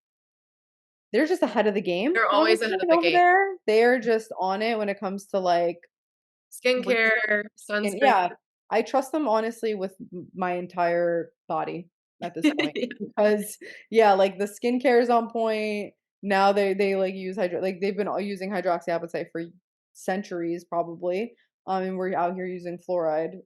They're just ahead of the game, They're always honestly, ahead of the over game. there. They're just on it when it comes to, like, Skincare, and sunscreen. yeah, I trust them honestly with my entire body at this point because yeah, like the skincare is on point. Now they like use like they've been all using hydroxyapatite for centuries probably. And we're out here using fluoride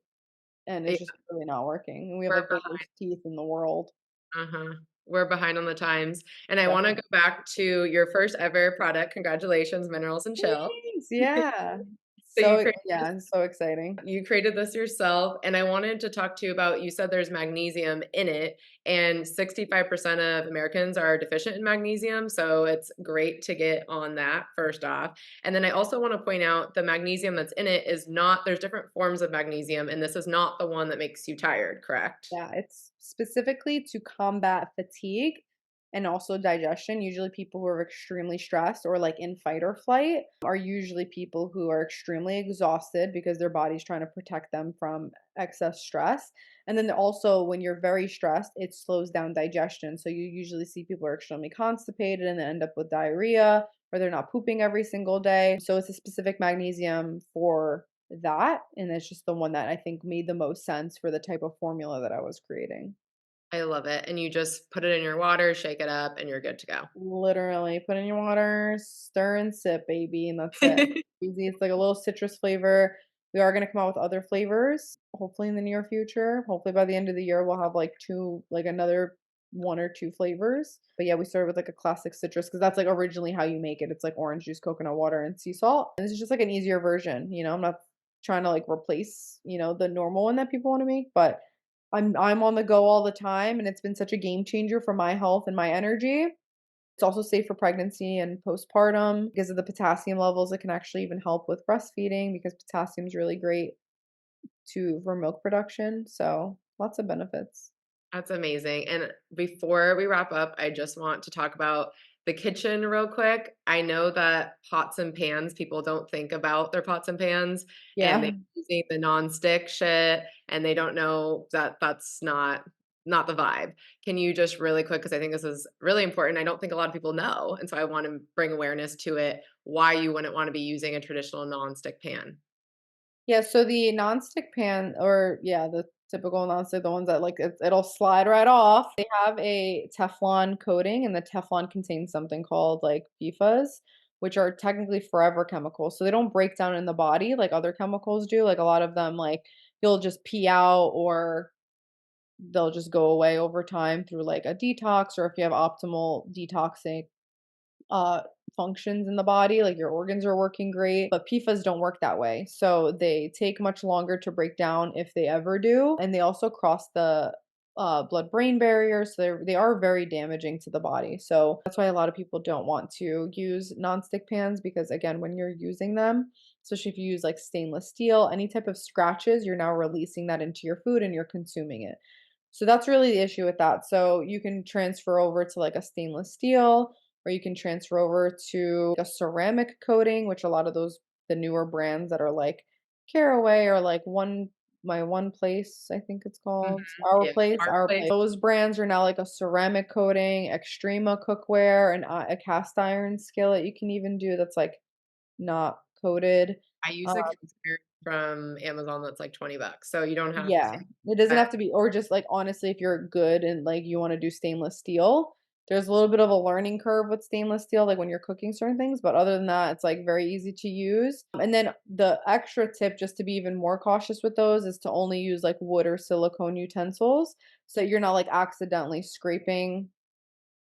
and Yeah, it's just really not working. And we have we're like the worst teeth in the world. uh-huh. We're behind on the times, and I wanna go Definitely. back to your first ever product. Congratulations, Minerals and Chill. Thanks. Yeah. So you So created this yeah, it's so exciting. you created this yourself, and I wanted to talk to you about you said there's magnesium in it, and 65% of Americans are deficient in magnesium, so it's great to get on that first off. And then I also wanna point out the magnesium that's in it is not there's different forms of magnesium, and this is not the one that makes you tired, correct? Yeah, it's specifically to combat fatigue and also digestion. Usually, people who are extremely stressed or like in fight or flight are usually people who are extremely exhausted because their body's trying to protect them from excess stress. And then also, when you're very stressed, it slows down digestion. So, you usually see people are extremely constipated and they end up with diarrhea or they're not pooping every single day. So, it's a specific magnesium for that, and it's just the one that I think made the most sense for the type of formula that I was creating. I love it, and you just put it in your water, shake it up, and you're good to go. Literally, put in your water, stir and sip, baby, and that's it. Easy. It's like a little citrus flavor. We are gonna come out with other flavors, hopefully in the near future. Hopefully by the end of the year, we'll have like two, like another one or two flavors. But yeah, we started with like a classic citrus because that's like originally how you make it. It's like orange juice, coconut water, and sea salt. And this is just like an easier version. I'm not trying to like replace, the normal one that people want to make, but I'm on the go all the time and it's been such a game changer for my health and my energy. It's also safe for pregnancy and postpartum because of the potassium levels. It can actually even help with breastfeeding because potassium is really great to for milk production. So lots of benefits. That's amazing, and before we wrap up, I just want to talk about the kitchen real quick. I know that pots and pans, people don't think about their pots and pans, and they're Yeah. using the nonstick shit, and they don't know that that's not the vibe. Can you just really quick, because I think this is really important, I don't think a lot of people know, and so I wanna bring awareness to it, why you wouldn't wanna be using a traditional nonstick pan. Yeah, so the nonstick pan or yeah, the typical nonstick, the ones that like it'll slide right off. They have a Teflon coating and the Teflon contains something called like PFAS, which are technically forever chemicals. So they don't break down in the body like other chemicals do. Like a lot of them like you'll just pee out or they'll just go away over time through like a detox or if you have optimal detoxing uh, functions in the body, like your organs are working great, but PFAS don't work that way. So they take much longer to break down if they ever do, and they also cross the blood-brain barrier, so they are very damaging to the body. So that's why a lot of people don't want to use nonstick pans because again, when you're using them, especially if you use like stainless steel, any type of scratches, you're now releasing that into your food and you're consuming it. So that's really the issue with that. So you can transfer over to like a stainless steel or you can transfer over to a ceramic coating, which a lot of those the newer brands that are like Caraway or like One Place, I think it's Mhm. called. Yeah, our Our place Place. Those brands are now like a ceramic coating, Extrema cookware, and a cast iron skillet you can even do that's like not coated. I use Um, a container from Amazon that's like 20 bucks, so you don't have to Yeah, it doesn't uh, have to be or just, like, honestly, if you're good and, like, you wanna do stainless steel, there's a little bit of a learning curve with stainless steel, like, when you're cooking certain things, but other than that, it's, like, very easy to use. And then the extra tip, just to be even more cautious with those, is to only use, like, wood or silicone utensils, so you're not, like, accidentally scraping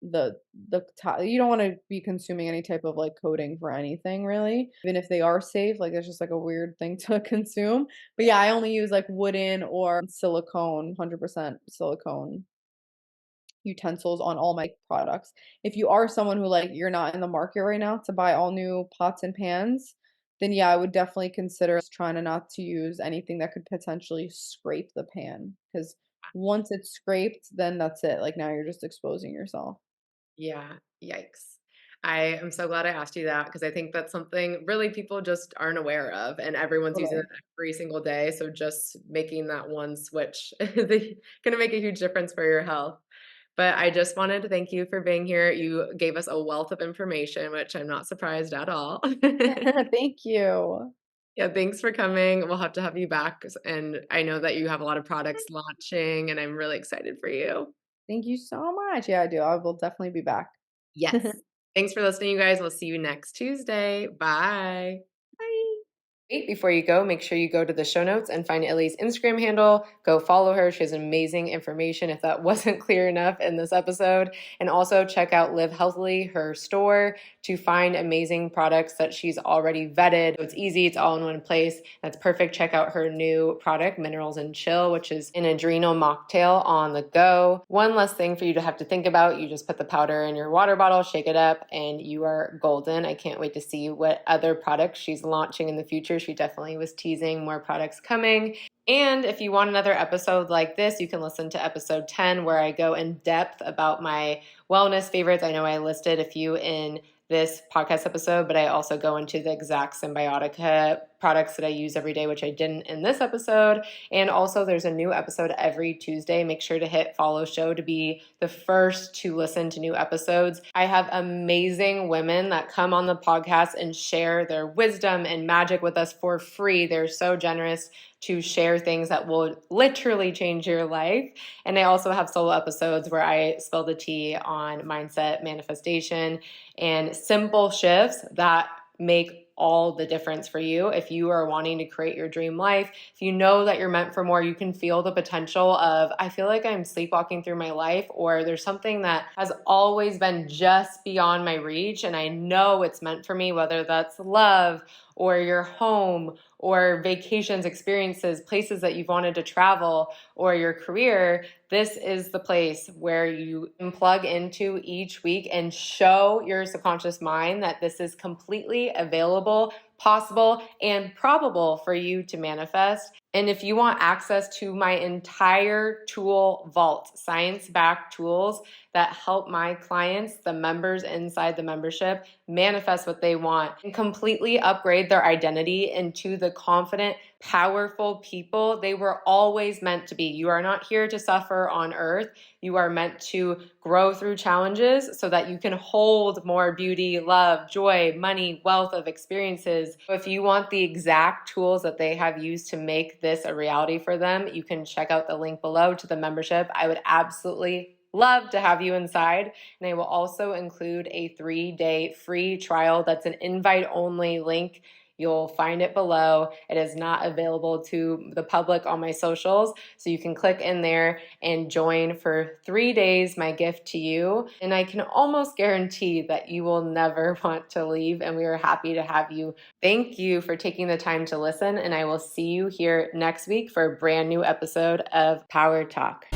you don't wanna be consuming any type of, like, coating for anything really, even if they are safe, like, it's just, like, a weird thing to consume. But, yeah, I only use, like, wooden or silicone, 100% silicone utensils on all my products. If you are someone who, like, you're not in the market right now to buy all new pots and pans, then, yeah, I would definitely consider trying to not to use anything that could potentially scrape the pan. Because once it's scraped, then that's it, like, now you're just exposing yourself. yeah, yikes. I am so glad I asked you that because I think that's something really people just aren't aware of, and everyone's using it Totally. every single day. So just making that one switch is gonna make a huge difference for your health. But I just wanted to thank you for being here. You gave us a wealth of information, which I'm not surprised at all. Thank you. Yeah, thanks for coming. We'll have to have you back, and I know that you have a lot of products launching, and I'm really excited for you. Thank you so much. Yeah, I do. I will definitely be back. Yes. Thanks for listening, you guys. We'll see you next Tuesday. Bye. Bye. Before you go, make sure you go to the show notes and find Illie's Instagram handle. Go follow her. She has amazing information if that wasn't clear enough in this episode. And also check out Live Healthily, her store, to find amazing products that she's already vetted. So it's easy, it's all in one place. That's perfect. Check out her new product, Minerals and Chill, which is an adrenal mocktail on the go. One less thing for you to have to think about. You just put the powder in your water bottle, shake it up, and you are golden. I can't wait to see what other products she's launching in the future. She definitely was teasing more products coming. And if you want another episode like this, you can listen to episode 10, where I go in depth about my wellness favorites. I know I listed a few in this podcast episode, but I also go into the exact Symbiotica products that I use every day, which I didn't in this episode. And also, there's a new episode every Tuesday. Make sure to hit follow show to be the first to listen to new episodes. I have amazing women that come on the podcast and share their wisdom and magic with us for free. They're so generous to share things that will literally change your life. And I also have solo episodes where I spill the tea on mindset, manifestation, and simple shifts that make all the difference for you. If you are wanting to create your dream life, if you know that you're meant for more, you can feel the potential of, I feel like I'm sleepwalking through my life, or there's something that has always been just beyond my reach, and I know it's meant for me, whether that's love or your home or vacations, experiences, places that you've wanted to travel, or your career. This is the place where you can plug into each week and show your subconscious mind that this is completely available, possible, and probable for you to manifest. And if you want access to my entire tool vault, science-backed tools that help my clients, the members inside the membership, manifest what they want and completely upgrade their identity into the confident, powerful people they were always meant to be. You are not here to suffer on earth. You are meant to grow through challenges so that you can hold more beauty, love, joy, money, wealth of experiences. If you want the exact tools that they have used to make this a reality for them, you can check out the link below to the membership. I would absolutely love to have you inside. And I will also include a 3-day free trial. That's an invite only link. You'll find it below. It is not available to the public on my socials. So you can click in there and join for 3 days, my gift to you. And I can almost guarantee that you will never want to leave. And we are happy to have you. Thank you for taking the time to listen. And I will see you here next week for a brand new episode of Power Talk.